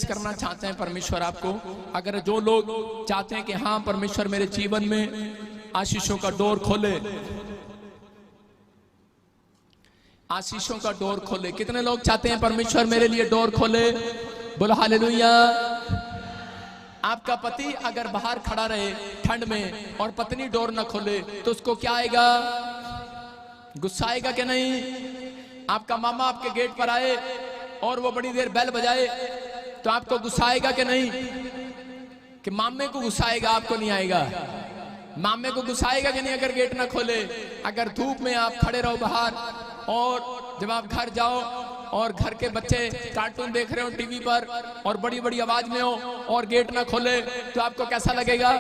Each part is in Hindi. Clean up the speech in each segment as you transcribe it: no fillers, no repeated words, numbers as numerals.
करना चाहते हैं परमेश्वर आपको। अगर जो लोग चाहते हैं कि हाँ परमेश्वर मेरे जीवन में आशीषों का डोर खोले, आशीषों का डोर खोले, कितने लोग चाहते हैं परमेश्वर मेरे लिए डोर खोले? बोलो हालेलुया। आपका पति अगर बाहर खड़ा रहे ठंड में और पत्नी डोर न खोले तो उसको क्या आएगा? गुस्सा आएगा कि नहीं? आपका मामा आपके गेट पर आए और वो बड़ी देर बेल बजाए तो आपको गुस्सा आएगा कि नहीं? कि मामे को गुस्सा आएगा, आपको नहीं आएगा? मामे को गुस्सा आएगा कि नहीं अगर गेट ना खोले? अगर धूप में आप खड़े रहो बाहर और जब आप घर जाओ और घर के बच्चे कार्टून देख रहे हो टीवी पर और बड़ी बड़ी आवाज में हो और गेट ना खोले तो आपको कैसा लगेगा?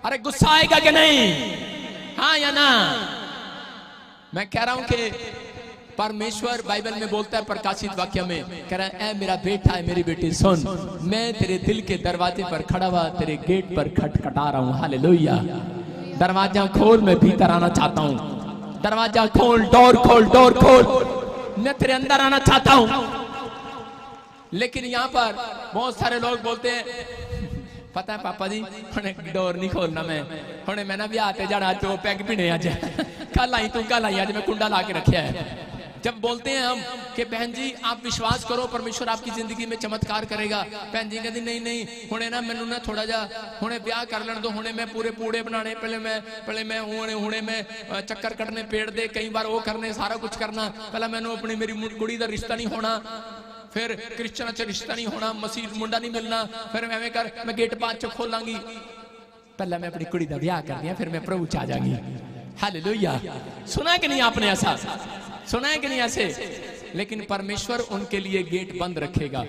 अरे गुस्सा आएगा कि नहीं? हाँ या ना? मैं कह रहा हूं कि परमेश्वर बाइबल में बोलता है प्रकाशित वाक्य में, कह रहा है, ए मेरा बेटा है, मेरी बेटी सुन, मैं तेरे दिल के दरवाजे पर खड़ा हुआ तेरे गेट पर खटखटा रहा हूं। हालेलुया। दरवाजा खोल, मैं भीतर आना चाहता हूं। दरवाजा खोल, डोर खोल, डोर खोल, मैं तेरे अंदर आना चाहता हूं। लेकिन यहाँ पर बहुत सारे लोग बोलते हैं, पता है पापा जी हुणे डोर नहीं खोलना, मैं ना ब्याह ते जाना तो पैग पीने अज कल आई तू कल आई, अज मैं कुंडा ला के रखा है। जब बोलते हैं हम कि बहन जी आप विश्वास करो परमेश्वर आपकी जिंदगी में चमत्कार करेगा, बहन जी कहती नहीं नहीं हुणे ना मैनू ना थोड़ा जा हुणे ब्याह कर लेने दो, हुणे मैं पूरे पूड़े बनाने, पहले मैं हुणे मैं चक्कर कटने पेड़ दे, कई बार वो करने, सारा कुछ करना, पहले मैनू अपनी मेरी कुड़ी दा रिश्ता नहीं होना, फिर क्रिश्चियन च रिश्ता नहीं होना, मसीह मुंडा नहीं मिलना, फिर एवें कर मैं गेट बाद च खोलांगी, पहले मैं अपनी कुड़ी दा ब्याह कर दिया फिर मैं प्रभु च आ जाऊंगी। हालेलुया। सुना है कि नहीं आपने? ऐसा सुना है कि नहीं ऐसे? लेकिन परमेश्वर उनके लिए गेट बंद रखेगा।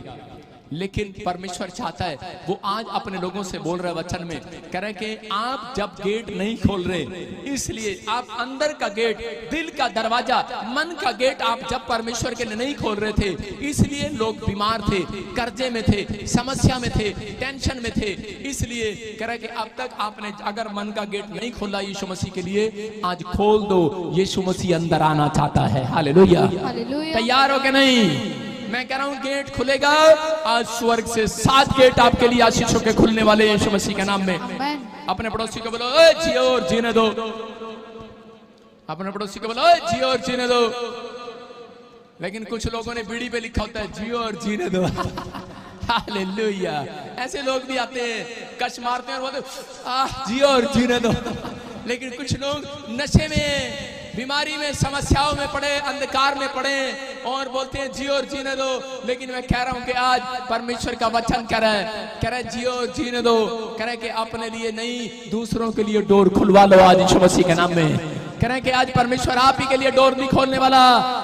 लेकिन परमेश्वर चाहता है, वो आज अपने लोगों से बोल रहा है वचन में, कह रहे कि आप जब गेट नहीं खोल रहे, इसलिए आप अंदर का गेट, दिल का दरवाजा, मन का गेट आप जब परमेश्वर के लिए नहीं खोल रहे थे, इसलिए लोग बीमार थे, कर्जे में थे, समस्या में थे, टेंशन में थे। इसलिए कह रहे कि अब तक आपने अगर मन का गेट नहीं खोला यीशु मसीह के लिए, आज खोल दो, यीशु मसीह अंदर आना चाहता है। हालेलुया। तैयार हो के नहीं? मैं कह रहा हूं गेट खुलेगा आज, स्वर्ग से 7 गेट आपके लिए आशीषों के खुलने वाले यीशु मसीह के नाम में। अपने पड़ोसी को बोलो ओए जियो और जीने दो। अपने पड़ोसी को बोलो ओए जियो और जीने दो। लेकिन कुछ लोगों ने बीड़ी पे लिखा होता है जियो और जीने दो। हालेलुया। ऐसे लोग भी आते हैं, कश मारते हैं और बोलते जियो और जीने दो। लेकिन कुछ लोग नशे में, बीमारी में, समस्याओं में पड़े, अंधकार में पड़े और बोलते हैं जियो और जीने दो। लेकिन मैं कह रहा हूं कि आज परमेश्वर का वचन कह रहा है जियो और जीने दो। कह रहा है कि अपने लिए नहीं दूसरों के लिए डोर खुलवा लो आज यीशु मसीह के नाम में। कह रहे हैं कि आज परमेश्वर आप ही के लिए डोर नहीं खोलने वाला,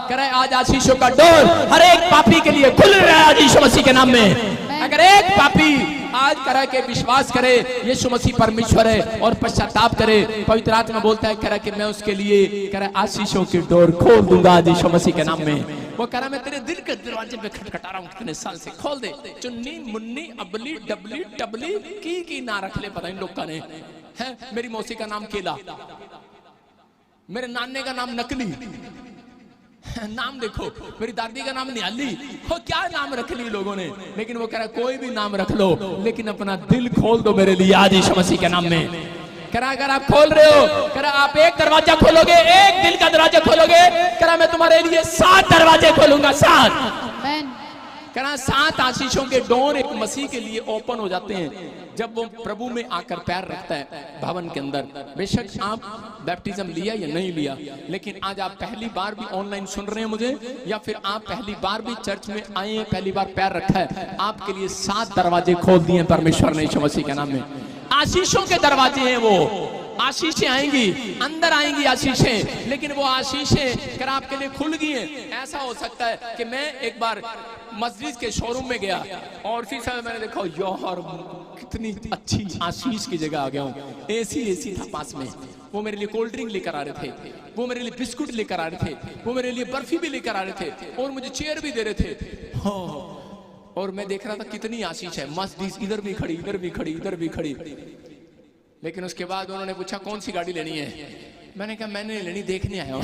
कह रहे हैं आज आशीषों का डोर हर एक पापी के लिए खुल रहा है आज यीशु मसीह के नाम में। अगर एक पापी आज करा के विश्वास करे यीशु मसीह परमेश्वर है और पश्चाताप करे, पवित्र आत्मा बोलता है, कह रहा कि मैं उसके लिए कह रहा आशीषों की डोर खोल दूंगा आज यीशु मसीह के नाम में। वो कह रहा मैं तेरे दिल के दरवाजे पे खटखटा रहा हूं कितने साल से, खोल दे। चुन्नी मुन्नी अबली डबली टबली की ना रख ले, पता इन लोग ने है। मेरी मौसी का नाम केला, मेरे नाने का नाम नकली, नाम देखो, मेरी दादी का नाम नियाली, हो क्या नाम रख ली लोगों ने। लेकिन वो कह रहा कोई भी नाम रख लो, लेकिन अपना दिल खोल दो मेरे लिए आज यीशु मसीह के नाम में। कह रहा अगर आप खोल रहे हो, कह रहा आप एक दरवाजा खोलोगे, एक दिल का दरवाजा खोलोगे, कह रहा मैं तुम्हारे लिए 7 दरवाजे खोलूंगा, 7। कह रहा 7 आशीषों के डोर एक मसीह के लिए ओपन हो जाते हैं जब वो प्रभु में आकर पैर रखता है भवन के अंदर। बेशक आप बैप्टिज्म लिया या नहीं लिया, लेकिन आज आप पहली बार भी ऑनलाइन सुन रहे हैं मुझे, या फिर आप पहली बार भी चर्च में आए हैं, पहली बार पैर रखा है, आपके लिए 7 दरवाजे खोल दिए परमेश्वर ने यीशु मसीह के नाम में। आशीषों के दरवाजे हैं वो, आशीषें आएंगी, अंदर आएंगी आशीषें। लेकिन वो आशीषें कर आपके लिए खुल गई हैं। ऐसा हो सकता है कि मैं एक बार मस्जिद के शोरूम में गया और उसी समय मैंने देखा यार कितनी अच्छी आशीष की जगह आ गया हूँ। एसी था पास में, वो मेरे लिए कोल्ड ड्रिंक लेकर आ रहे थे, वो मेरे लिए बिस्कुट लेकर आ रहे थे, वो मेरे लिए बर्फी भी लेकर आ रहे थे और मुझे चेयर भी दे रहे थे। और मैं देख रहा था कितनी आशीष है। मस्जिद इधर भी खड़ी, इधर भी खड़ी, इधर भी खड़ी। लेकिन उसके बाद उन्होंने पूछा कौन सी गाड़ी लेनी है, मैंने कहा मैंने लेनी, देखने आया हूँ।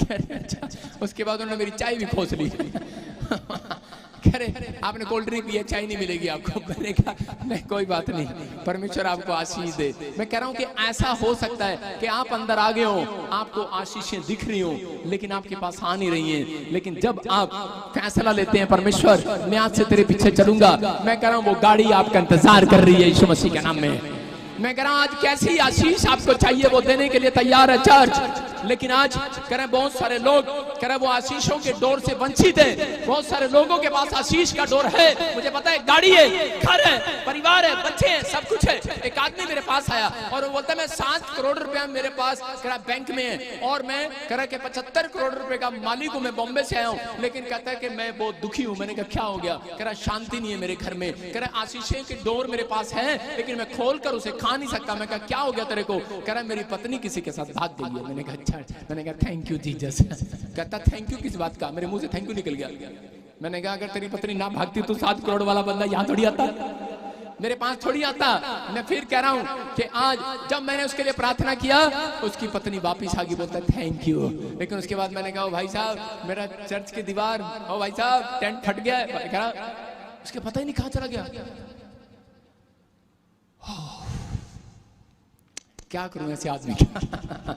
अच्छा। उसके बाद उन्होंने मेरी चाय भी खोस ली। कह कह रहे आपने कोल्ड ड्रिंक पिया, चाय नहीं मिलेगी आपको। मैंने कहा नहीं कोई बात नहीं, परमेश्वर आपको आशीष दे। मैं कह रहा हूँ कि ऐसा हो सकता है कि आप अंदर आ गए हो, आपको आशीषें दिख रही हो, लेकिन आपके पास आ नहीं रही हैं। लेकिन जब आप फैसला लेते हैं परमेश्वर मैं आज से तेरे पीछे चलूंगा, मैं कह रहा हूँ वो गाड़ी आपका इंतजार कर रही है यीशु मसीह के नाम में। मैं कह रहा हूं आज कैसी आशीष आपको चाहिए वो देने के लिए तैयार है चर्च। लेकिन आज कह रहे बहुत सारे लोग कह रहे वो आशीषों के डोर से वंचित है। बहुत सारे लोगों के पास आशीष का डोर है, मुझे पता है, गाड़ी है, घर है, परिवार है, बच्चे हैं, सब कुछ है। एक आदमी मेरे पास आया और वो बोलता है मैं 7 करोड़ रुपया मेरे पास कह रहा बैंक में है और मैं कह रहा कि 75 करोड़ रुपए का मालिक हूं, मैं बॉम्बे से आया हूं, लेकिन कहता है कि मैं बहुत दुखी हूं। मैंने कहा क्या हो गया? कह रहा शांति नहीं है मेरे घर में, कह रहा आशीषें के डोर मेरे पास है लेकिन मैं खोल कर उसे खा नहीं सकता। मैं कहा क्या हो गया तेरे को? कह रहा मेरी पत्नी किसी के साथ भाग गई है। मैंने कहा अच्छा। मैंने कहा थैंक यू जीसस। कहता थैंक यू किस बात का? मेरे मुंह से थैंक यू निकल गया। मैंने कहा अगर तेरी पत्नी ना भागती तो 7 करोड़ वाला बंदा यहाँ थोड़ी आता, मेरे पास थोड़ी आता। मैं फिर कह रहा हूँ कि आज जब मैंने उसके लिए प्रार्थना किया उसकी पत्नी वापिस आ गई, बोलता थैंक यू। लेकिन उसके बाद मैंने कहा भाई साहब मेरा चर्च की दीवार, ओ भाई साहब टेंट फट गया है। उसके पता ही नहीं कहाँ चला गया। क्या करूं ऐसे आदमी का?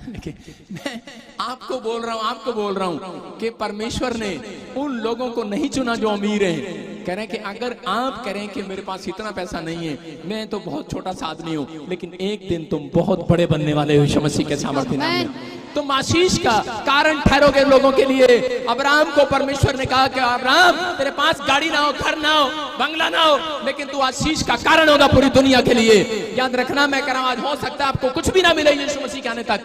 लेकिन मैं आपको बोल रहा हूं कि परमेश्वर ने उन लोगों को नहीं चुना जो अमीर हैं। कह रहे हैं कि अगर आप कह रहे हैं कि मेरे पास इतना पैसा नहीं है, मैं तो बहुत छोटा सा आदमी हूं, लेकिन एक दिन तुम बहुत बड़े बनने वाले हो यीशु मसीह के सामर्थ्य नाम में। तुम आशीष का कारण ठहरोगे लोगों के लिए। अब्राहम को परमेश्वर ने कहा कि अब्राहम तेरे पास गाड़ी ना हो, घर ना हो, बंगला ना हो, लेकिन तू आशीष का कारण होगा पूरी दुनिया के लिए। याद रखना मैं कह रहा हूं आज हो सकता है आपको कुछ भी ना मिले यीशु मसीह के आने तक,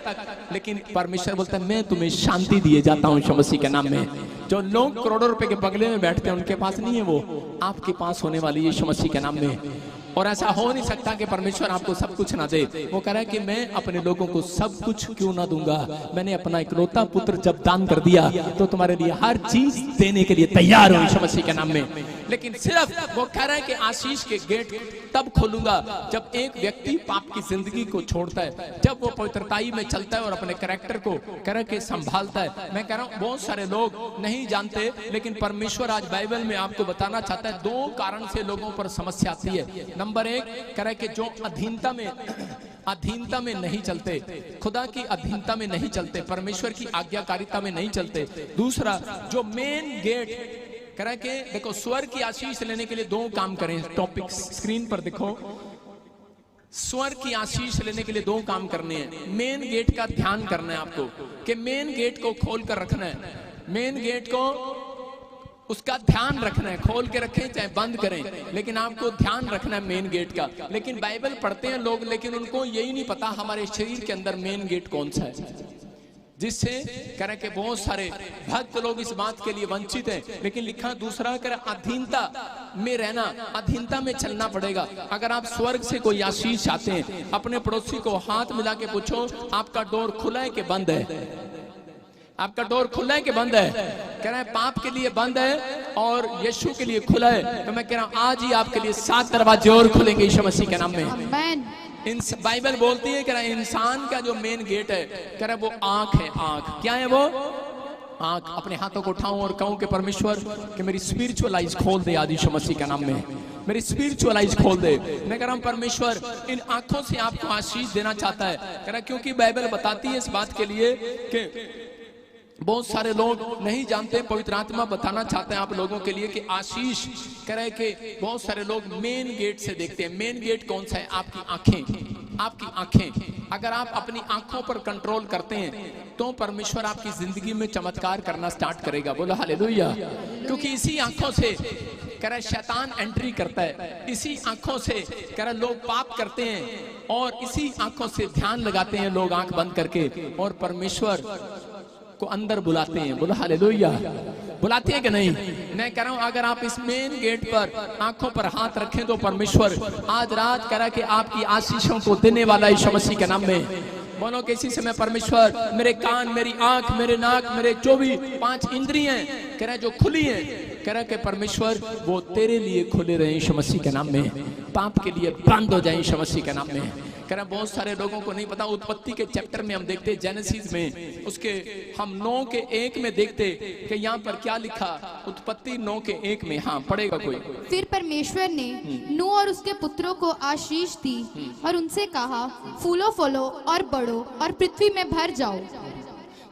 लेकिन परमेश्वर बोलता है मैं तुम्हें शांति दिए जाता हूं यीशु मसीह के नाम में। जो लोग करोड़ों रुपए के बंगले में बैठते हैं उनके पास नहीं है, वो आपके पास होने वाली यीशु मसीह के नाम में। और ऐसा हो नहीं सकता कि परमेश्वर आपको सब कुछ ना दे। वो कह रहा है कि मैं अपने लोगों को सब कुछ क्यों ना दूंगा, मैंने अपना इकलौता पुत्र जब दान कर दिया तो तुम्हारे लिए हर चीज देने के लिए तैयार हूं यीशु मसीह के नाम में। लेकिन सिर्फ वो कह रहा है कि आशीष के गेट तब खोलूंगा जब एक व्यक्ति पाप की जिंदगी को छोड़ता है, जब वो पवित्रताई में चलता है और अपने कैरेक्टर को कह रहा है कि संभालता है। मैं कह रहा हूं बहुत सारे लोग नहीं जानते, लेकिन परमेश्वर आज बाइबल में आपको बताना चाहता है 2 कारण से लोगों पर समस्या आती है। नंबर 1 कह रहा है कि जो अधीनता में नहीं चलते, खुदा की अधीनता में नहीं चलते, परमेश्वर की आज्ञाकारिता में नहीं चलते। दूसरा जो मेन गेट कह रहा है कि देखो स्वर्ग की आशीष लेने के लिए 2 काम करें। टॉपिक स्क्रीन पर देखो, स्वर्ग की आशीष लेने के लिए 2 काम करने हैं। मेन गेट का ध्यान करना है आपको कि मेन गेट को खोल कर रखना है। मेन गेट को उसका ध्यान रखना है, खोल के रखें चाहे बंद करें, लेकिन आपको ध्यान रखना है मेन गेट का। लेकिन बाइबल पढ़ते हैं लोग, लेकिन उनको यही नहीं पता हमारे शरीर के अंदर मेन गेट कौन सा है, जिससे कह रहे कि बहुत सारे भक्त लोग इस बात के लिए वंचित हैं। लेकिन लिखा दूसरा कर अधीनता में रहना, अधीनता में चलना पड़ेगा। अगर आप स्वर्ग से कोई आशीष चाहते हैं, अपने पड़ोसी को हाथ मिला के पूछो आपका डोर खुला है कि बंद है? आपका डोर खुला है कि बंद है? कह रहे हैं पाप के लिए बंद है और यीशु के लिए खुला है। तो मैं कह रहा हूं आज ही आपके लिए 7 दरवाजे और खुलेंगे यीशु मसीह के नाम में। आमीन। बाइबल बोलती है कह रहा इंसान का जो मेन गेट है कह रहा वो आंख है। आंख क्या है? वो आंख। अपने हाथों को उठाऊं और कहूं कि परमेश्वर कि मेरी स्पिरिचुअल आइज खोल दे आज यीशु मसीह के नाम में, मेरी स्पिरिचुअल आइज खोल दे। मैं कह रहा हूं परमेश्वर इन आंखों से आपको आशीष देना चाहता है। कह रहा क्योंकि बाइबल बताती है इस बात के लिए कि बहुत सारे लोग नहीं जानते, पवित्र आत्मा बताना चाहते हैं आप लोगों के लिए कि आशीष कह रहे कि बहुत सारे लोग मेन गेट से देखते हैं। मेन गेट कौन सा है? आपकी आंखें। आपकी आंखें। अगर आप अपनी आंखों पर कंट्रोल करते हैं तो परमेश्वर आपकी जिंदगी में चमत्कार करना स्टार्ट करेगा। बोलो हालेलुया। क्योंकि इसी आंखों से कह रहा शैतान एंट्री करता है, इसी आंखों से कह रहा लोग पाप करते हैं और इसी आंखों से ध्यान लगाते हैं लोग आंख बंद करके और परमेश्वर को अंदर बुलाते हैं। बोलो हालेलुया। बुलाते हैं कि नहीं? मैं कह रहा हूं अगर आप इस मेन गेट पर आंखों पर हाथ रखें तो परमेश्वर आज रात कह रहा कि आपकी आशीषों को देने वाला यीशु मसीह के नाम में। बोलो किसी समय परमेश्वर मेरे कान, मेरी आंख, मेरे नाक, मेरे जो भी 5 इंद्रियां कह रहा जो खुली हैं कह रहा कि परमेश्वर वो तेरे लिए खुले रहे यीशु मसीह के नाम में, पाप के लिए बंद हो जाए यीशु मसीह के नाम में। कह रहा बहुत सारे लोगों को नहीं पता, उत्पत्ति के चैप्टर में हम देखते, जेनेसिस में उसके हम 9:1 में देखते कि यहाँ पर क्या लिखा, उत्पत्ति 9:1 में, हाँ पढ़ेगा कोई। फिर परमेश्वर ने नूह और उसके पुत्रों को आशीष दी और उनसे कहा, फूलो फलो और बढ़ो और पृथ्वी में भर जाओ।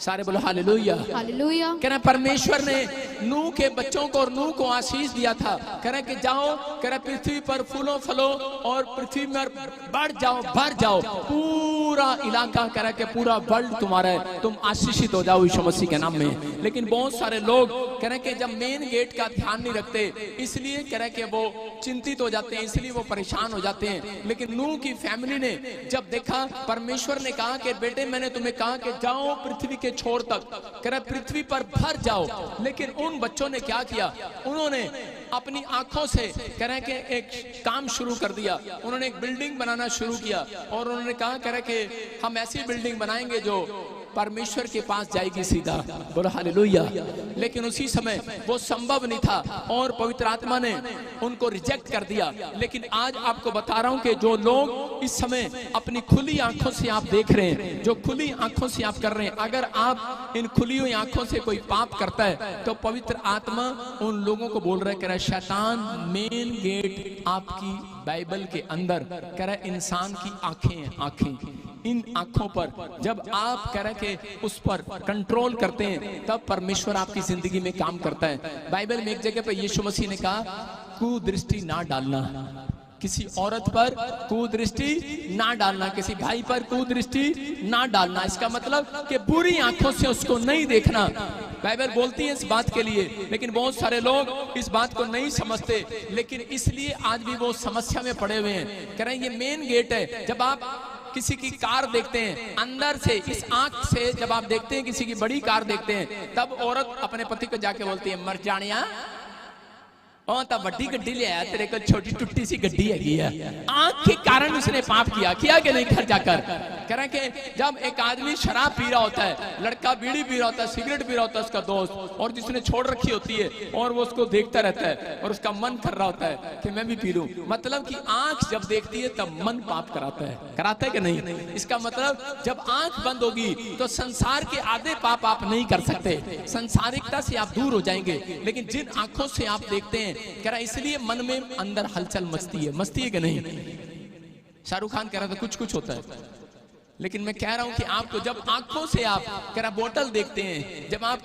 सारे बोलो हालेलुया। हालेलुया। कह रहा परमेश्वर ने नूह के बच्चों को और नूह को आशीष दिया था, कह रहा कि जाओ, कह रहा पृथ्वी पर फूलो फलो और पृथ्वी में बढ़ जाओ, भर जाओ, पूरा इलाका, कह रहा कि पूरा वर्ल्ड तुम्हारा है, तुम आशीषित हो जाओ यीशु मसीह के नाम में। लेकिन बहुत सारे लोग कह रहे कि जब मेन गेट का ध्यान नहीं रखते, इसलिए कह रहे कि वो चिंतित हो जाते हैं, इसलिए वो परेशान हो जाते हैं। लेकिन नूह की फैमिली ने जब देखा, परमेश्वर ने कहा कि बेटे मैंने तुम्हें कहा कि जाओ पृथ्वी के छोर तक, कह रहा पृथ्वी पर भर जाओ। लेकिन उन बच्चों ने क्या किया, उन्होंने अपनी आंखों से कह रहे कि एक काम शुरू कर दिया, उन्होंने एक बिल्डिंग बनाना शुरू किया और उन्होंने कहा कह रहे कि हम ऐसी बिल्डिंग बनाएंगे जो परमेश्वर के पास जाएगी सीधा, बोलो हालेलुया। लेकिन उसी समय वो संभव नहीं था और पवित्र आत्मा ने उनको रिजेक्ट कर दिया। लेकिन आज आपको बता रहा हूं कि जो लोग इस समय अपनी खुली आंखों से आप देख रहे हैं, जो खुली आंखों से आप कर रहे हैं, अगर आप इन खुली हुई आंखों से कोई पाप करता है तो पवित्र आत्मा उन लोगों को बोल रहा है, कह रहा है शैतान मेन गेट आपकी बाइबल के अंदर, कह रहा है इंसान की आंखें, इन आंखों पर जब आप कह रहे कि उस पर कंट्रोल करते हैं, तब परमेश्वर आपकी जिंदगी में काम करता है। बाइबल में एक जगह पर यीशु मसीह ने कहा, कुदृष्टि ना डालना, किसी औरत पर कुदृष्टि ना डालना, किसी भाई पर कुदृष्टि ना डालना। इसका मतलब कि बुरी आंखों से उसको नहीं देखना। बाइबल बोलती है इस बात के लिए, लेकिन बहुत सारे लोग इस बात को नहीं समझते, लेकिन इसलिए आज भी वो समस्या में पड़े हुए हैं। कह रहे हैं ये मेन गेट है। जब आप किसी की कार देखते हैं, अंदर से इस आंख से जब आप देखते हैं किसी की बड़ी कार देखते हैं, तब औरत अपने पति को जाके बोलती है, मर जानिया तब बड़ी गड्डी ले आया, तेरे को छोटी टुट्टी सी गड्डी है। आंख के कारण उसने पाप किया कि नहीं घर जाकर। कह रहे कि जब एक आदमी शराब पी रहा होता है, लड़का बीड़ी पी रहा होता है, सिगरेट पी रहा होता है उसका दोस्त, और जिसने छोड़ रखी होती है और वो उसको देखता रहता है और उसका मन कर रहा होता है कि मैं भी पी लूं, मतलब कि आंख जब देखती है तब मन पाप कराता है कि नहीं। इसका मतलब जब आंख बंद होगी तो संसार के आधे पाप आप नहीं कर सकते, संसारिकता से आप दूर हो जाएंगे। लेकिन जिन आंखों से आप देखते हैं, कह रहा इसलिए मन में अंदर हलचल मचती है कि नहीं। शाहरुख खान कह रहा था कुछ कुछ होता है, लेकिन मैं कह रहा हूं कि आपको जब आंखों से आप कह रहा बोतल देखते हैं, जब आप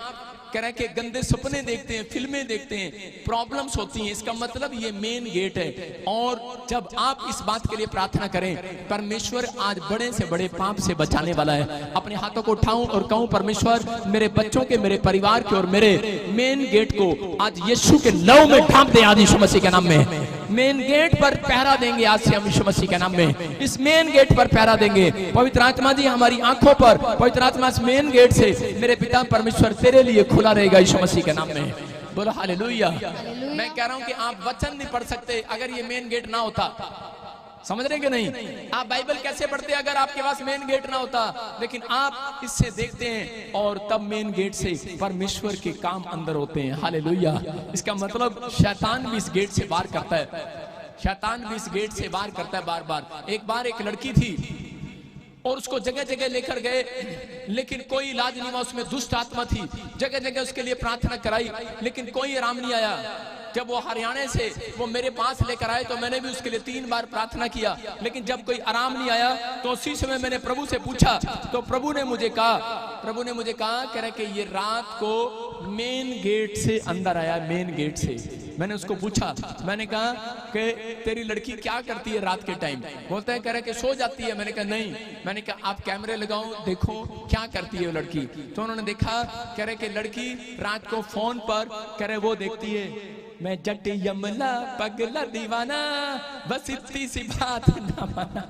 कह रहे कि गंदे सपने देखते हैं, फिल्में देखते हैं, प्रॉब्लम्स होती हैं, इसका मतलब ये मेन गेट है। और जब आप इस बात के लिए प्रार्थना करें, परमेश्वर आज बड़े से बड़े पाप से बचाने वाला है। अपने हाथों को उठाऊं और कहूं, परमेश्वर मेरे बच्चों के, मेरे परिवार के और मेरे मेन गेट को आज यीशु के लहू में ढांप दे, आज यीशु मसीह के नाम में। मेन गेट पर पहरा देंगे आज से हम यीशु मसीह के नाम में, इस मेन गेट पर पहरा देंगे। पवित्र आत्मा जी हमारी आंखों पर, पवित्र आत्मा इस मेन गेट से, मेरे पिता परमेश्वर तेरे लिए खुला रहेगा यीशु मसीह के नाम में, बोलो हालेलुया। मैं कह रहा हूं कि आप वचन नहीं पढ़ सकते अगर ये मेन गेट ना होता, समझ रहे कि नहीं। आप बाइबल कैसे पढ़ते अगर आपके पास मेन गेट ना होता। लेकिन आप इससे देखते हैं और तब मेन गेट से परमेश्वर के काम अंदर होते हैं, हालेलुया। इसका मतलब शैतान भी इस गेट से बाहर करता है, शैतान भी इस गेट से बाहर करता है बार बार। एक बार एक लड़की थी और उसको जगह जगह लेकर गए, लेकिन कोई इलाज नहीं हुआ, उसमें दुष्ट आत्मा थी। जगह जगह उसके लिए प्रार्थना कराई, लेकिन कोई आराम नहीं आया। जब वो हरियाणा से वो मेरे पास लेकर आए तो मैंने भी उसके लिए 3 बार प्रार्थना किया, लेकिन जब कोई आराम नहीं आया तो उसी समय मैंने प्रभु से पूछा, तो प्रभु ने मुझे कहा कह रहे कि ये रात को मेन गेट से अंदर आया, मेन गेट से। मैंने उसको पूछा, मैंने कहा कि तेरी लड़की क्या करती है रात के टाइम? बोलता है कह रहे कि सो जाती है। मैंने कहा नहीं। मैंने कहा आप कैमरे लगाओ, देखो क्या करती है वो लड़की। तो उन्होंने देखा, कह रहे कि लड़की रात को फोन पर कह रहे वो देखती है, मैं जट यमला पगला दीवाना, बस इतनी सी बात ना माना।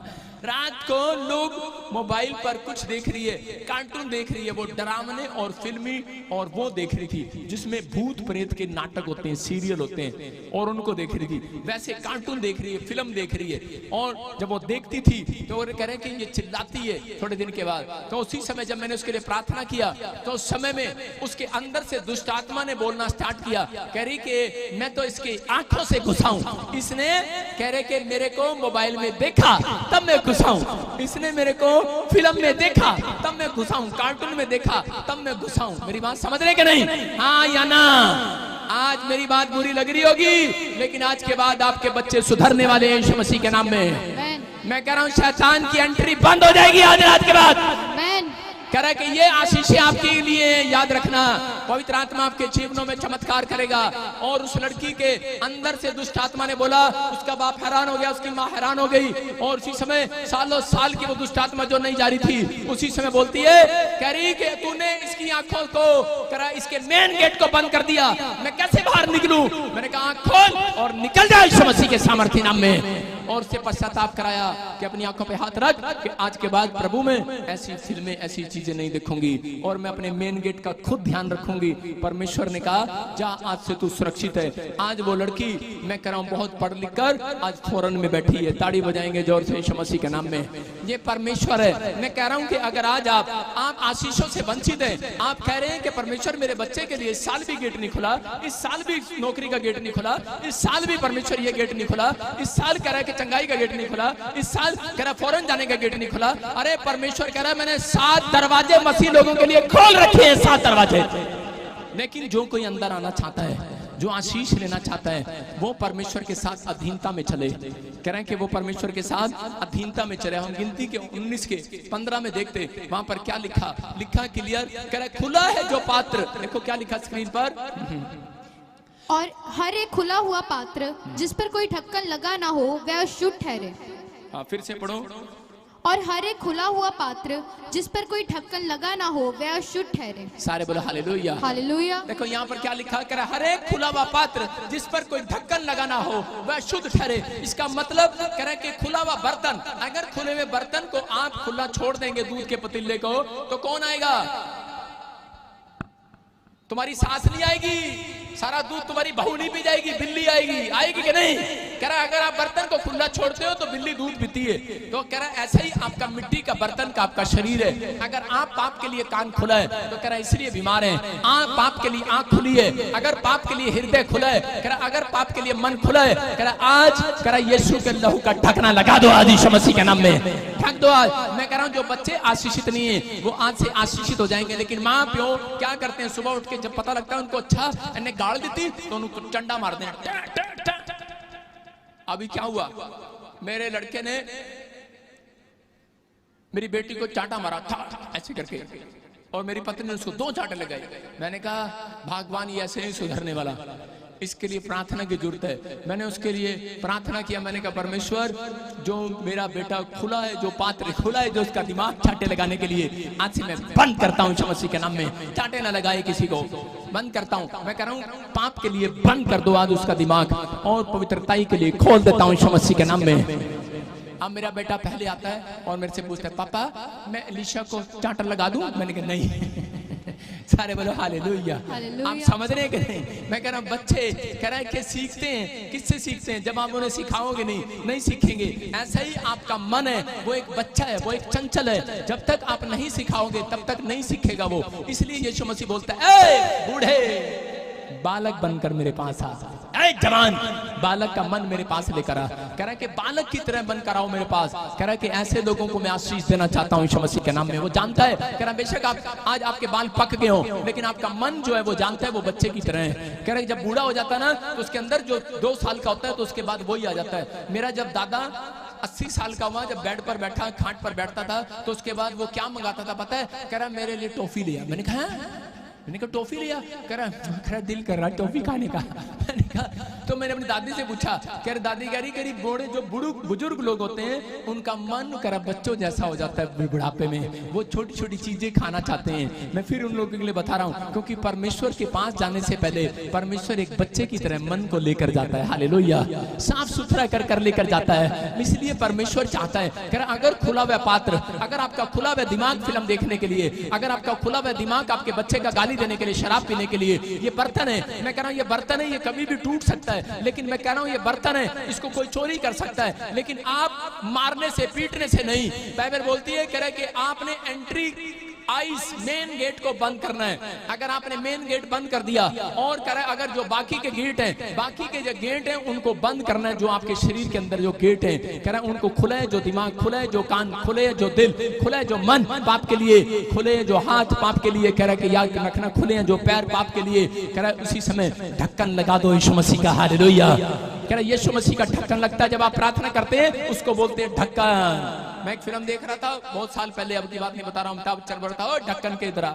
रात को लोग मोबाइल पर कुछ देख रही है, कार्टून देख रही है, वो डरावने और फिल्मी और वो देख रही थी जिसमें भूत प्रेत के नाटक होते हैं, सीरियल होते हैं, और उनको देख रही थी। वैसे कार्टून देख रही है, फिल्म देख रही है, और जब वो देखती थी तो वो कह रहे कि ये चिल्लाती है थोड़े दिन के बाद। तो उसी समय जब मैंने उसके लिए प्रार्थना किया तो उस समय में उसके अंदर से दुष्ट आत्मा ने बोलना स्टार्ट किया, कह रही कि मैं तो इसकी आंखों से घुसाऊं। इसने कह रहे कि मेरे को मोबाइल में देखा तब मैं घुसाऊं, इसने मेरे को फिल्म में देखा तब मैं घुसाऊं, कार्टून में देखा तब मैं घुसाऊं। मेरी बात समझ रहे कि नहीं? हाँ या ना? आज मेरी बात बुरी लग रही होगी, लेकिन आज के बाद आपके बच्चे सुधरने वाले हैं यीशु मसीह के नाम में। मैं कह रहा हूँ शैतान की एंट्री बंद हो जाएगी आज रात के बाद। कह रहा है कि ये आशीषें आपके लिए याद रखना, पवित्र आत्मा आपके जीवनों में चमत्कार करेगा। और उस लड़की के अंदर से दुष्ट आत्मा ने बोला, उसका बाप हैरान हो गया, उसकी माँ हैरान हो गई, और उसी समय सालों साल की वो दुष्ट आत्मा जो नहीं जा रही थी उसी समय बोलती है, कह रही कि तूने इसकी आंखों को, कह रहा इसके मेन गेट को बंद कर दिया, मैं कैसे बाहर निकलूं? मैंने कहा आंख खोल और निकल जाए यीशु मसीह के सामर्थ्य नाम में। और उससे पश्चाताप कराया कि अपनी आंखों पे हाथ रख कि आज के बाद प्रभु में ऐसी फिल्में, ऐसी चीजें नहीं देखूंगी, और मैं अपने मेन गेट का खुद ध्यान रखूंगी। परमेश्वर ने कहा जा, आज से तू सुरक्षित है। आज वो लड़की, मैं कह रहा हूं, बहुत पढ़ लिख कर आज फौरन में बैठी है। ताड़ी बजाएंगे जोर से यीशु मसीह के नाम में। ये परमेश्वर है। मैं कह रहा हूं कि अगर आज आप आशीषों से वंचित हैं, आप कह रहे हैं कि परमेश्वर मेरे बच्चे के लिए इस साल भी गेट नहीं खुला, इस साल भी नौकरी का गेट नहीं खुला, इस साल भी परमेश्वर ये गेट नहीं खुला, इस साल कह रहा है कि चंगाई का गेट नहीं खुला, इस साल कह रहा फौरन जाने का गेट नहीं खुला। अरे परमेश्वर कह रहा है मैंने 7 दरवाजे मसीह लोगों के लिए खोल रखे हैं, 7 दरवाजे। लेकिन जो कोई अंदर आना चाहता है, जो आशीष लेना चाहता है, वो परमेश्वर के साथ अधीनता में चले। कह रहे हैं कि वो परमेश्वर के साथ अधीनता में चले। हम गिनती के 19 के 15 में देखते, वहां पर क्या लिखा क्लियर, कह रहा खुला है जो पात्र। देखो क्या लिखा स्क्रीन पर, और हर एक खुला हुआ पात्र जिस पर कोई ढक्कन लगा ना हो वह अशुद्ध ठहरे। फिर से पढ़ो। और हर एक खुला हुआ पात्र जिस पर कोई ढक्कन लगा ना हो वह अशुद्ध ठहरे। सारे बोलो हालेलुया, हालेलुया। देखो यहाँ पर क्या लिखा, कर हर एक खुला हुआ पात्र जिस पर कोई ढक्कन लगा ना हो वह शुद्ध ठहरे। इसका मतलब कह रहे कि खुला हुआ बर्तन, अगर खुले हुए बर्तन को आप खुला छोड़ देंगे दूध के पतीले को, तो कौन आएगा? तुम्हारी सास नहीं आएगी, सारा दूध तुम्हारी बहू नहीं पी जाएगी, बिल्ली आएगी कि नहीं? कह रहा अगर आप बर्तन को खुला छोड़ते हो तो बिल्ली दूध पीती है। तो कह रहा ऐसा ही आपका मिट्टी का बर्तन का आपका शरीर है। अगर आप पाप के लिए कान खुला है तो कह रहा इसलिए बीमार है। आप पाप के लिए आंख खुली है, अगर पाप के लिए हृदय खुला है, कह रहा अगर पाप के लिए मन खुला है, कह रहा आज कह रहा यीशु के लहू का ढकना लगा दो आज यीशु मसीह के नाम में, ढक दो आज। मैं कह रहा हूँ जो बच्चे आशीषित नहीं है वो आज से आशीषित हो जाएंगे। लेकिन माँ प्यो क्या करते हैं, सुबह उठ के जब पता लगता है उनको अच्छा इन्हें गाड़ देती तो उनको चंडा मार दें। अभी क्या हुआ, मेरे लड़के ने मेरी बेटी को चांटा मारा था ऐसे करके, और मेरी पत्नी ने उसको 2 चांटे लगाई। मैंने कहा भगवान ये ऐसे ही सुधरने वाला, इसके लिए प्रार्थना की जरूरत है। मैंने उसके लिए प्रार्थना किया। मैंने कहा परमेश्वर जो मेरा बेटा खुला है, जो पात्र खुला है, जो उसका दिमाग चांटे लगाने के लिए, आज से मैं बंद करता हूँ यीशु मसीह के नाम में। चांटे ना लगाए किसी को, बंद करता हूँ। मैं कह रहा हूँ पाप के लिए बंद कर दो आज उसका दिमाग, और पवित्रताई के लिए खोल देता हूँ यीशु मसीह के नाम में। अब मेरा बेटा पहले आता है और मेरे से पूछता है पापा मैं एलिशा को चांटा लगा दूं? मैंने कहा नहीं। सारे बोलो हालेलुया। आप समझ रहे हैं कि नहीं? मैं कह रहा हूँ बच्चे कह रहा है कि सीखते हैं, किससे सीखते हैं? जब आप उन्हें सिखाओगे नहीं सीखेंगे। ऐसा ही आपका मन है, वो एक बच्चा है, वो एक चंचल है, जब तक आप नहीं सिखाओगे तब तक नहीं सीखेगा वो। इसलिए यीशु मसीह बोलता है ए बूढ़े बालक बनकर मेरे पास आ, ऐ जवान बालक का मन मेरे पास लेकर आ। कह रहा है कि बालक की तरह बनकर आओ मेरे पास। कह रहा है कि ऐसे लोगों को मैं आशीष देना चाहता हूँ यीशु मसीह के नाम में। वो जानता है, कह रहा है बेशक आप आज आपके बाल पक गए हो, लेकिन आपका मन जो है वो जानता है वो बच्चे की तरह है। कह रहा है जब बूढ़ा हो जाता है ना तो उसके अंदर जो 2 साल का होता है तो उसके बाद वही आ जाता है। मेरा जब दादा 80 साल का हुआ, जब बेड पर बैठा खाट पर बैठता था तो उसके बाद वो क्या मंगाता था पता है? कह रहा मेरे लिए टॉफी लिया। मैंने कहा टॉफी लिया? कह रहा दिल कर रहा टॉफी खाने का। मैंने कहा तो मैंने अपनी दादी से पूछा, कह रहे दादी कह रही करीब बूढ़े जो बुजुर्ग लोग होते हैं उनका मन करा बच्चों जैसा हो जाता है बुढ़ापे में, वो छोटी छोटी चीजें खाना चाहते हैं। मैं फिर उन लोगों के लिए बता रहा हूँ, क्योंकि परमेश्वर के पास जाने से पहले परमेश्वर एक बच्चे की तरह मन को लेकर जाता है, हालेलुया, साफ सुथरा कर लेकर जाता है। इसलिए परमेश्वर चाहता है कि अगर खुला हुआ पात्र, अगर आपका खुला हुआ दिमाग फिल्म देखने के लिए, अगर आपका खुला हुआ दिमाग आपके बच्चे का गाली देने के लिए, शराब पीने के लिए, ये बर्तन है, मैं कह रहा हूं ये बर्तन है, ये कभी भी टूट सकता है, लेकिन मैं कह रहा हूं ये बर्तन है, इसको कोई चोरी कर सकता है, लेकिन आप मारने से पीटने से नहीं। बाइबल बोलती है कह रहा है कि आपने एंट्री आइस मेन गेट को बंद करना है। अगर आपने मेन गेट बंद कर दिया और कह रहा है अगर जो बाकी के गेट हैं, बाकी के जो गेट हैं उनको बंद करना है, जो आपके शरीर के अंदर जो गेट हैं कह रहा है उनको खुला है, जो दिमाग खुला है, जो कान खुले है, जो दिल खुला है, जो मन पाप के लिए खुले है, जो हाथ पाप के लिए कह रहा है कि याद रखना खुले हैं, जो पैर पाप के लिए कह रहा है उसी समय ढक्कन लगा दो यीशु मसीह का, हालेलुया। कह रहा है यीशु मसीह का ढक्कन लगता है जब आप प्रार्थना करते हैं, उसको बोलते हैं ढक्कन। मैं एक फिल्म देख रहा था बहुत साल पहले, अब की बात नहीं बता रहा हूँ, अमिताभ बच्चन बोलता है ढक्कन के इधर,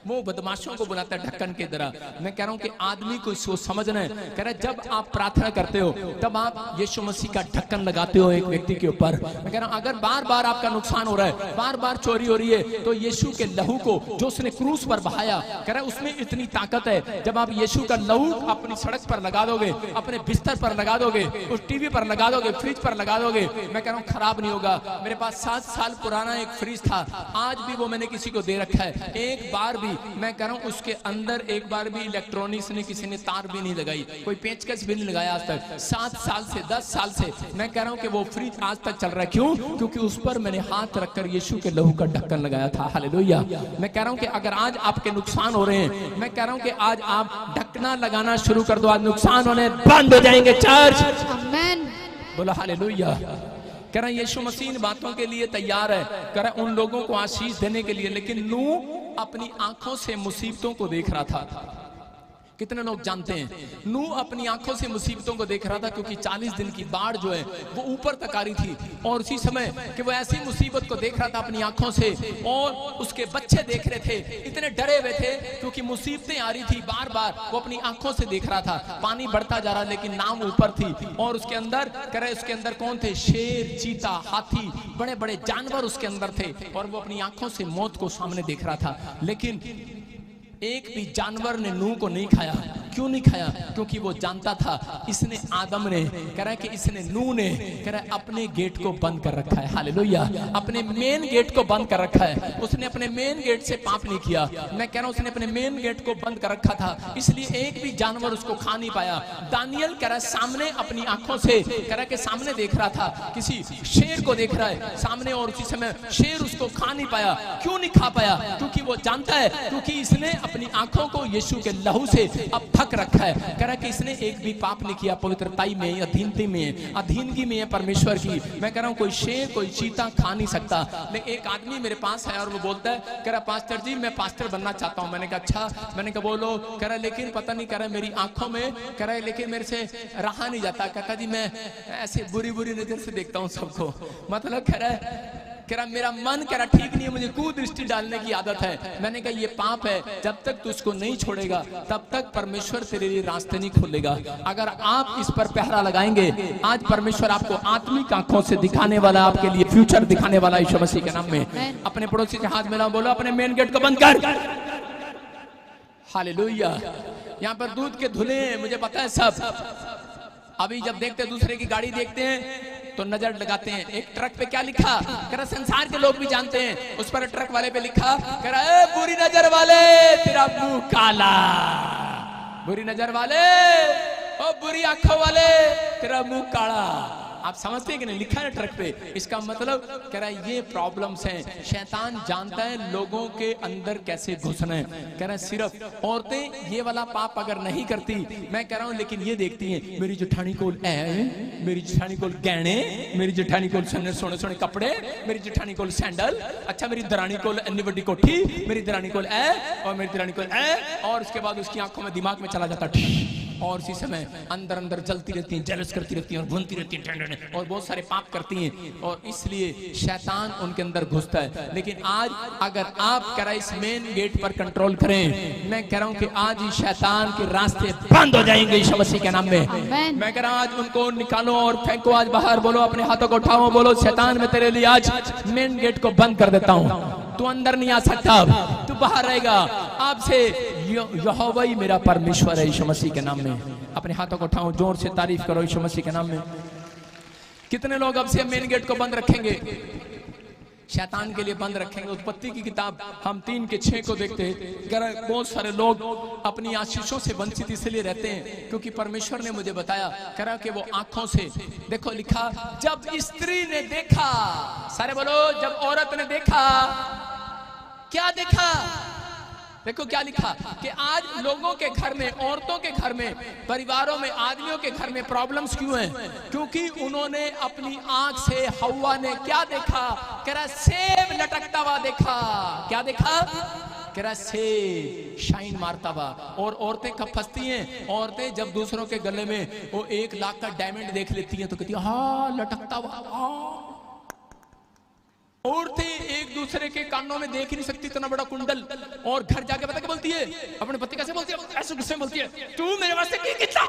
वो बदमाशों को बुलाता है ढक्कन के तरह। मैं कह रहा हूं कि आदमी को इसको समझना है, कह रहा है जब आप प्रार्थना करते हो तब आप यीशु मसीह का ढक्कन लगाते हो एक व्यक्ति के ऊपर। मैं कह रहा हूं अगर बार बार आपका नुकसान हो रहा है, बार बार चोरी हो रही है, तो यीशु के लहू को जो उसने क्रूस पर बहाया, कह रहा है उसमें इतनी ताकत है, जब आप यीशु का लहू अपनी सड़क पर लगा दोगे, अपने बिस्तर पर लगा दोगे, उस टीवी पर लगा दोगे, फ्रिज पर लगा दोगे, मैं कह रहा हूँ खराब नहीं होगा। मेरे पास 7 साल पुराना एक फ्रिज था, आज भी वो मैंने किसी को दे रखा है, एक बार भी मैं कह रहा हूं उसके अंदर एक बार भी इलेक्ट्रॉनिक्स ने किसी ने तार भी नहीं लगाई, कोई पेचकस भी नहीं लगाया आज तक। 7 साल से 10 साल से मैं कह रहा हूं कि वो फ्रिज आज तक चल रहा है। क्यों? क्योंकि उस पर मैंने हाथ रखकर यीशु के लहू का ढक्कन लगाया था, हालेलुया। मैं कह रहा हूं कि अगर आज आपके नुकसान हो रहे हैं, मैं कह रहा हूं कि आज आप ढकना लगाना शुरू कर दो, आज नुकसान होने बंद हो जाएंगे। चर्च आमीन बोलो, हालेलुया। कह रहा यीशु मसीह इन बातों के लिए तैयार है, कह रहा उन लोगों को आशीष देने के लिए, लेकिन नूह अपनी आंखों से मुसीबतों को देख रहा था। कितने लोग जानते हैं नूह अपनी आंखों से मुसीबतों को देख रहा था, क्योंकि 40 दिन की बाढ़ जो है वो ऊपर तक आ रही थी, और उसी समय कि वो ऐसी मुसीबत को देख रहा था अपनी आंखों से, और उसके बच्चे देख रहे थे, इतने डरे हुए थे क्योंकि मुसीबतें आ रही थी बार बार, वो अपनी आंखों से देख रहा था। पानी बढ़ता जा रहा लेकिन नाव ऊपर थी, और उसके अंदर कह रहे उसके अंदर कौन थे? शेर, चीता, हाथी, बड़े बड़े जानवर उसके अंदर थे, और वो अपनी आंखों से मौत को सामने देख रहा था। लेकिन एक भी जानवर ने नूह को नहीं खाया। क्यों नहीं खाया? क्योंकि वो जानता था इसने, आदम ने, कह रहा है कि इसने, नूह ने, कह रहा है अपने गेट को बंद कर रखा है, हालेलुया, अपने मेन गेट को बंद कर रखा है। उसने अपने मेन गेट से पाप नहीं किया। मैं कह रहा हूं उसने अपने मेन गेट को बंद कर रखा था, इसलिए एक भी जानवर उसको खा नहीं पाया। दानियल कह रहा है सामने अपनी आंखों से, कह रहा है कि सामने देख रहा था, किसी शेर को देख रहा है सामने, और उसी समय शेर उसको खा नहीं पाया। क्यों नहीं खा पाया? क्योंकि वो जानता है, क्योंकि इसने अपनी आंखों को यीशु के लहू से अब ढक रखा है। कह रहा है कि इसने एक भी पाप नहीं किया, पवित्रताई में, अधीनता में, अधीनगी में है परमेश्वर की। मैं कह रहा हूं कोई शेर, कोई चीता खा नहीं सकता। लेकिन एक आदमी मेरे पास है और वो बोलता है, कह रहा पास्टर जी मैं पास्टर बनना चाहता हूं। मैंने कहा अच्छा, मैंने कहा बोलो। कह रहा लेकिन पता नहीं, कह रहा मेरी आंखों में, कह रहा लेकिन मेरे से रहा नहीं जाता। कहता जी मैं ऐसे बुरी बुरी नजर से देखता हूं सबको, मतलब कह रहा मेरा मन कह रहा ठीक नहीं है, मुझे कुदृष्टि डालने की आदत है। मैंने कहा ये पाप है, जब तक तू उसको नहीं छोड़ेगा तब तक परमेश्वर तेरे लिए रास्ते नहीं खोलेगा। अगर आप इस पर पहरा लगाएंगे, आज परमेश्वर आपको आत्मिक आंखों से दिखाने वाला, आपके लिए फ्यूचर दिखाने वाला यीशु मसीह के नाम में। अपने पड़ोसी के हाथ मिलाओ, बोलो अपने मेन गेट को बंद कर, हालेलुया। यहाँ पर दूध के धुले मुझे पता है सब। अभी जब देखते दूसरे की गाड़ी देखते हैं तो नजर लगाते हैं। एक ट्रक पे क्या लिखा? कह रहा संसार के लोग भी जानते हैं, उस पर ट्रक वाले पे लिखा, कह रहा बुरी नजर वाले तेरा मुंह काला, बुरी नजर वाले, ओ बुरी आंखों वाले तेरा मुंह काला। आप समझते हैं कि नहीं? लिखा है ट्रक पे। इसका मतलब कह रहा है ये प्रॉब्लम्स हैं, शैतान जानता है लोगों के अंदर कैसे घुसना है। कह रहा है सिर्फ औरतें ये वाला पाप अगर नहीं करती, मैं कह रहा हूं, लेकिन ये देखती हैं मेरी जेठानी को मेरी जेठानी को गहने, मेरी जेठानी को सोने सोने कपड़े, मेरी जेठानी को सैंडल, अच्छा मेरी दरानी को अन्नी बड़ी कोठी, मेरी दरानी को और मेरी दरानी को और उसके बाद उसकी आंखों में, दिमाग में चला जाता और इसी समय अंदर अंदर जलती रहती हैं, जेलस करती रहती हैं और भूनती रहती हैं और बहुत सारे पाप करती हैं और इसलिए शैतान उनके अंदर घुसता है। लेकिन आज अगर आप कह रहे इस मेन गेट पर कंट्रोल करें, मैं कह रहा हूं कि आज ही शैतान के रास्ते बंद हो जाएंगे यीशु मसीह के नाम में। मैं कह रहा हूं आज उनको निकालो और फेंको आज बाहर। बोलो अपने हाथों को उठाओ, बोलो शैतान मैं तेरे लिए आज मेन गेट को बंद कर देता हूं। तू अंदर नहीं आ सकता, तू बाहर रहेगा। आपसे यहोवा ही मेरा परमेश्वर है यीशु मसीह के नाम में। अपने हाथों को उठाओ, जोर से तारीफ करो यीशु मसीह के नाम में। कितने लोग अब से मेन गेट को बंद रखेंगे, शैतान के लिए बंद रखेंगे? उत्पत्ति की किताब हम 3:6 को देखते हैं। बहुत सारे लोग अपनी आशीषों से वंचित इसलिए रहते हैं क्योंकि परमेश्वर ने मुझे बताया करा कि वो आंखों से देखो, लिखा जब स्त्री ने देखा, सारे बोलो जब औरत ने देखा, क्या देखा? देखो क्या लिखा कि आज लोगों के घर में, औरतों के घर में, परिवारों में, आदमियों के घर में प्रॉब्लम्स क्यों हैं? क्योंकि उन्होंने अपनी आंख से, हव्वा ने क्या देखा? कह रहा सेब लटकता हुआ देखा। क्या देखा? कह रहा सेब शाइन मारता हुआ। और औरतें कब फंसती हैं? औरतें जब दूसरों के गले में वो 1 लाख का डायमंड देख लेती हैं तो कहती है हाँ लटकता हुआ। औरतें एक दूसरे के कानों में देख ही नहीं सकती इतना बड़ा कुंडल, और घर जाके पता क्या बोलती है? अपने पति कैसे बोलती है? ऐसे गुस्से में बोलती है तू मेरे वास्ते की कितना?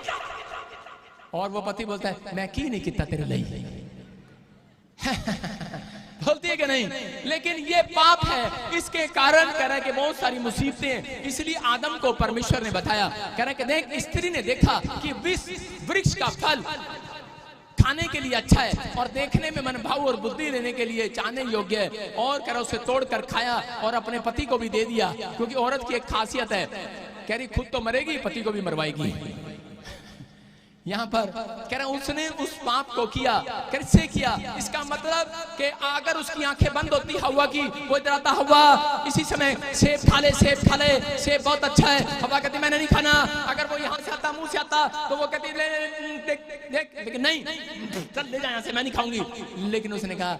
और वो पति बोलता है मैं की नहीं कितना तेरे लिए। बोलती है कि नहीं? लेकिन ये पाप है। इसके कारण कह रहा है कि बहुत सारी मुसीबतें। इसलिए आदम को परमेश्वर ने बताया, कह रहा है कि देख स्त्री ने देखा कि वृक्ष का फल खाने के लिए अच्छा है और देखने में मनभाव और बुद्धि लेने के लिए चाहने योग्य है, और कह रहा उसे तोड़ कर खाया और अपने पति को भी दे दिया। क्योंकि औरत की एक खासियत है, कह रही खुद तो मरेगी, पति को भी मरवाएगी। यहाँ पर कह रहा उसने उस पाप को किया। कैसे किया? इसका मतलब कि अगर उसकी आंखें बंद होती हवा की, वो इधर आता हवा इसी समय सेब खा ले, सेब खा ले, सेब बहुत अच्छा है। हवा कहती मैंने नहीं खाना। अगर वो यहाँ से आता, मुंह से आता, तो वो कहती देख, लेकिन नहीं, चल ले जा यहाँ से, मैं नहीं खाऊंगी। लेकिन उसने कहा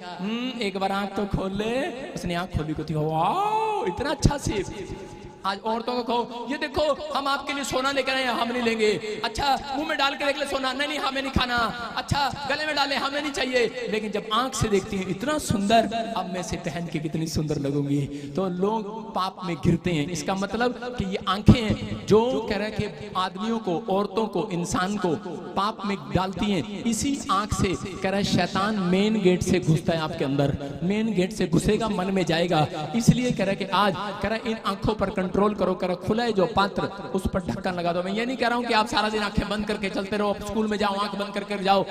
एक बार आंख तो खोल ले। उसने आंख खोली को थी, वाह इतना अच्छा सेब। आज औरतों को कहो ये देखो हम आपके लिए सोना लेकर आए, हम नहीं लेंगे। अच्छा मुंह में डाल के देख ले सोना, नहीं हमें नहीं खाना। अच्छा गले में डाले, हमें नहीं चाहिए। लेकिन जब आंख से देखती है इतना सुंदर, अब मैं से पहन के कितनी सुंदर लगूंगी, तो लोग पाप में गिरते हैं। इसका मतलब कि ये आंखें हैं जो कह रहे कि आदमियों को, औरतों को, इंसान को पाप में डालती हैं। इसी आंख से कह रहा है शैतान मेन गेट से घुसता है आपके अंदर। मेन गेट से घुसेगा, मन में जाएगा। इसलिए कह रहा है कि आज कह रहा है इन आंखों पर कंट्रोल करो। कर खुला है जो पात्र उस पर ढक्कन लगा दो। मैं ये नहीं कह रहा हूं कि आप सारा दिन आंखें बंद करके चलते रहो, स्कूल में जाओ आंख बंद करके जाओ।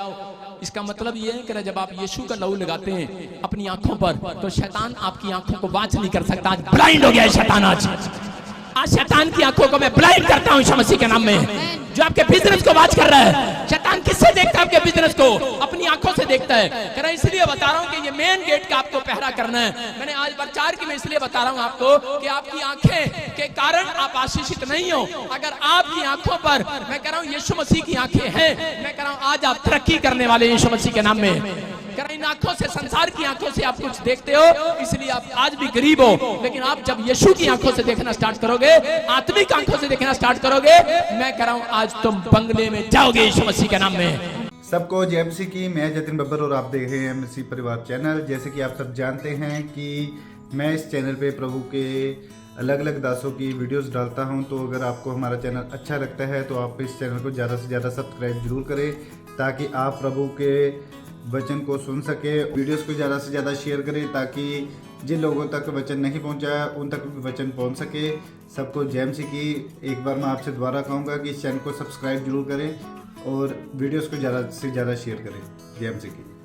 इसका मतलब ये है कि जब आप यीशु का लहू लगाते हैं अपनी आंखों पर, तो शैतान आपकी आंखों को वाच नहीं कर सकता। आज ब्लाइंड हो गया है शैतान। आज शैतान की आंखों को मैं ब्लाइंड करता हूं यीशु मसीह के नाम में। जो आपके बिजनेस को वाच कर रहा है, शैतान किससे देखता है? आपके बिजनेस को अपनी आंखों से देखता है। कह रहा इसलिए बता रहा हूं कि ये मेन गेट का आपको पहरा करना है। मैंने आज प्रचार की मैं इसलिए बता रहा हूं आपको कि आपकी आंखें के कारण आप आशीषित नहीं हो। अगर आपकी आंखों पर, मैं कह रहा हूं यीशु मसीह की आंखें हैं, मैं कह रहा हूं आज आप तरक्की करने वाले यीशु मसीह के नाम में। इन आंखों से, संसार की आंखों से आप कुछ देखते हो, इसलिए आप आज भी गरीब हो। लेकिन आप जब यीशु की आंखों से देखना स्टार्ट करोगे, आत्मिक आंखों से देखना स्टार्ट करोगे, मैं कह रहा हूं आज तुम बंगले में जाओगे यीशु मसीह के नाम में। सबको जय मसीह की। मैं जतिन बब्बर और आप देख रहे हैं मसीह परिवार चैनल। जैसे कि आप सब जानते हैं कि मैं इस चैनल पे प्रभु के अलग अलग दासों की वीडियोस डालता हूं। तो अगर आपको हमारा चैनल अच्छा लगता है तो आप इस चैनल को ज़्यादा से ज़्यादा सब्सक्राइब जरूर करें, ताकि आप प्रभु के वचन को सुन सके। वीडियोस को ज़्यादा से ज़्यादा शेयर करें ताकि जिन लोगों तक वचन नहीं पहुंचा उन तक वचन पहुंच सके। सबको जय मसीह की। एक बार मैं आपसे दोबारा कहूँगा कि इस चैनल को सब्सक्राइब जरूर करें और वीडियोस को ज़्यादा से ज़्यादा शेयर करें। जय मसीह की।